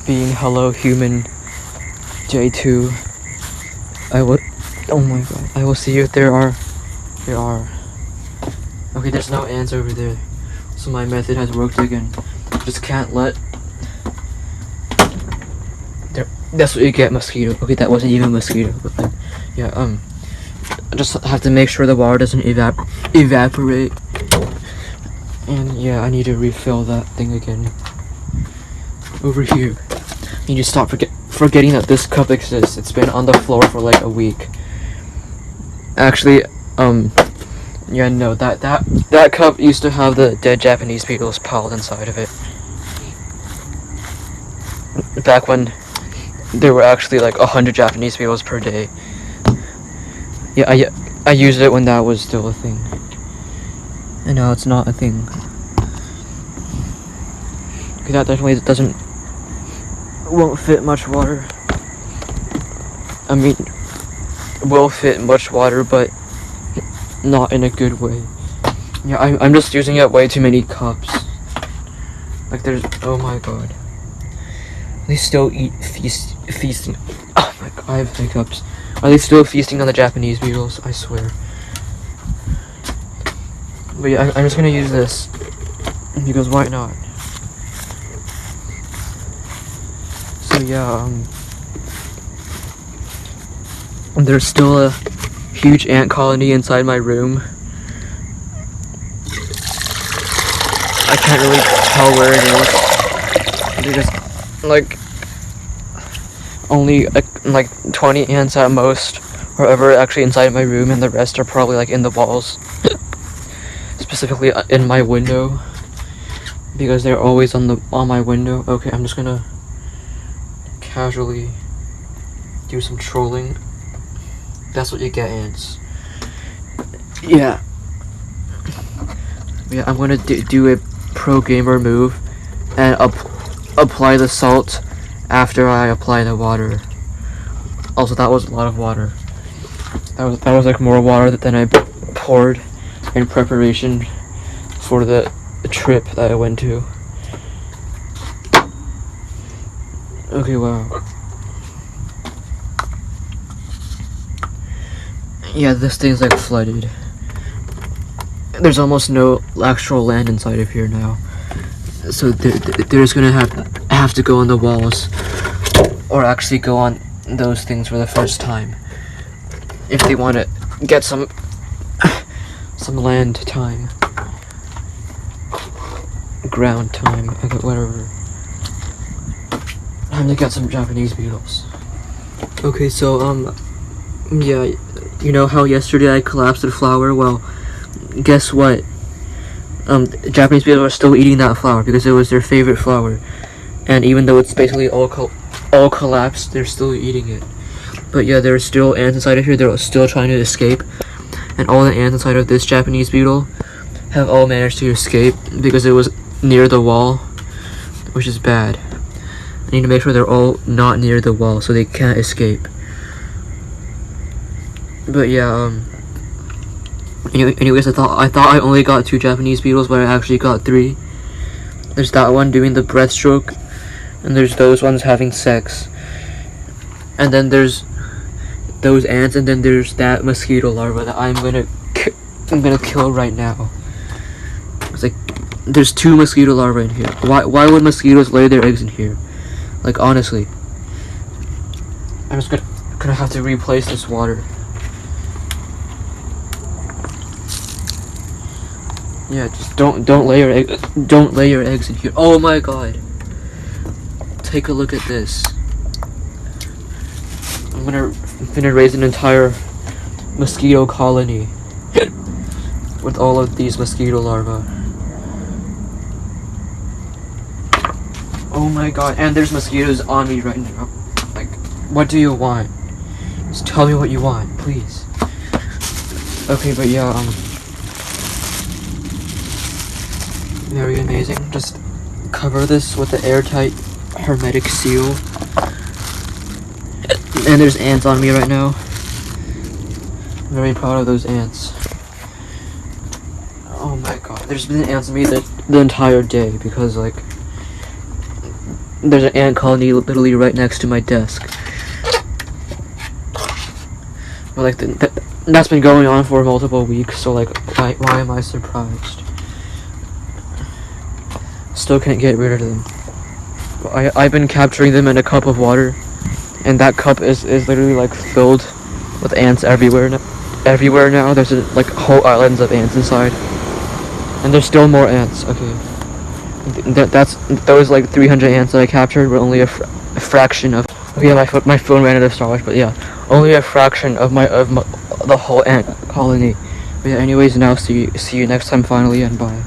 being hello human J2. I will. Oh my god! I will see if there are. There are. Okay, there's no ants over there, so my method has worked again. Just can't let. There. That's what you get, mosquito. Okay, that wasn't even a mosquito, but like, yeah. I just have to make sure the water doesn't evaporate. And yeah, I need to refill that thing again. Over here. I need to stop forgetting that this cup exists. It's been on the floor for like a week. Actually, yeah, no, that cup used to have the dead Japanese beetles piled inside of it. Back when there were actually like 100 Japanese beetles per day. Yeah, I used it when that was still a thing. And now it's not a thing. Okay, that definitely won't fit much water. I mean, will fit much water, but not in a good way. Yeah, I'm just using up way too many cups. Like there's, oh my god. They still feasting. Oh my god, I have hiccups. Are they still feasting on the Japanese beetles? I swear. But yeah, I'm just gonna use this because why not? So yeah, there's still a huge ant colony inside my room. I can't really tell where it is. They're just like only like 20 ants at most are ever actually inside my room, and the rest are probably like in the walls. Specifically in my window, because they're always on my window. Okay, I'm just gonna casually do some trolling. That's what you get, ants. Yeah, I'm gonna do a pro gamer move and apply the salt after I apply the water. Also, that was a lot of water. That was like more water than I poured in preparation for the trip that I went to. Okay, wow. Yeah, this thing's like flooded. There's almost no actual land inside of here now. So they're just gonna have to go on the walls, or actually go on those things for the first time, if they want to get some land time, ground time, okay, whatever. Time to get some Japanese beetles. Okay, so yeah, you know how yesterday I collapsed the flower? Well, guess what? Japanese beetles are still eating that flower because it was their favorite flower, and even though it's basically all collapsed, they're still eating it. But yeah, there are still ants inside of here. They're still trying to escape, and all the ants inside of this Japanese beetle have all managed to escape because it was near the wall, which is bad. I need to make sure they're all not near the wall so they can't escape. But yeah, anyways, I thought I only got 2 Japanese beetles, but I actually got 3. There's that one doing the breaststroke, and there's those ones having sex, and then there's those ants, and then there's that mosquito larva that I'm gonna kill right now. It's like there's 2 mosquito larvae in here. Why would mosquitoes lay their eggs in here? Like honestly, I'm just gonna have to replace this water. Yeah, just don't lay your eggs in here. Oh my god. Take a look at this. I'm gonna raise an entire mosquito colony with all of these mosquito larvae. Oh my god, and there's mosquitoes on me right now. Like, what do you want? Just tell me what you want, please. Okay, but yeah, very amazing. Just cover this with the airtight hermetic seal. And there's ants on me right now. I'm very proud of those ants. Oh my god, there's been ants on me the entire day because like there's an ant colony literally right next to my desk. But like that's been going on for multiple weeks, so like why am I surprised? Still can't get rid of them. But I've been capturing them in a cup of water, and that cup is literally like filled with ants everywhere now. Everywhere now, there's like whole islands of ants inside, and there's still more ants. Okay, that's those like 300 ants that I captured were only a fraction of. Okay, my phone ran out of storage, but yeah, only a fraction of the whole ant colony. But yeah, anyways, now see you next time finally, and bye.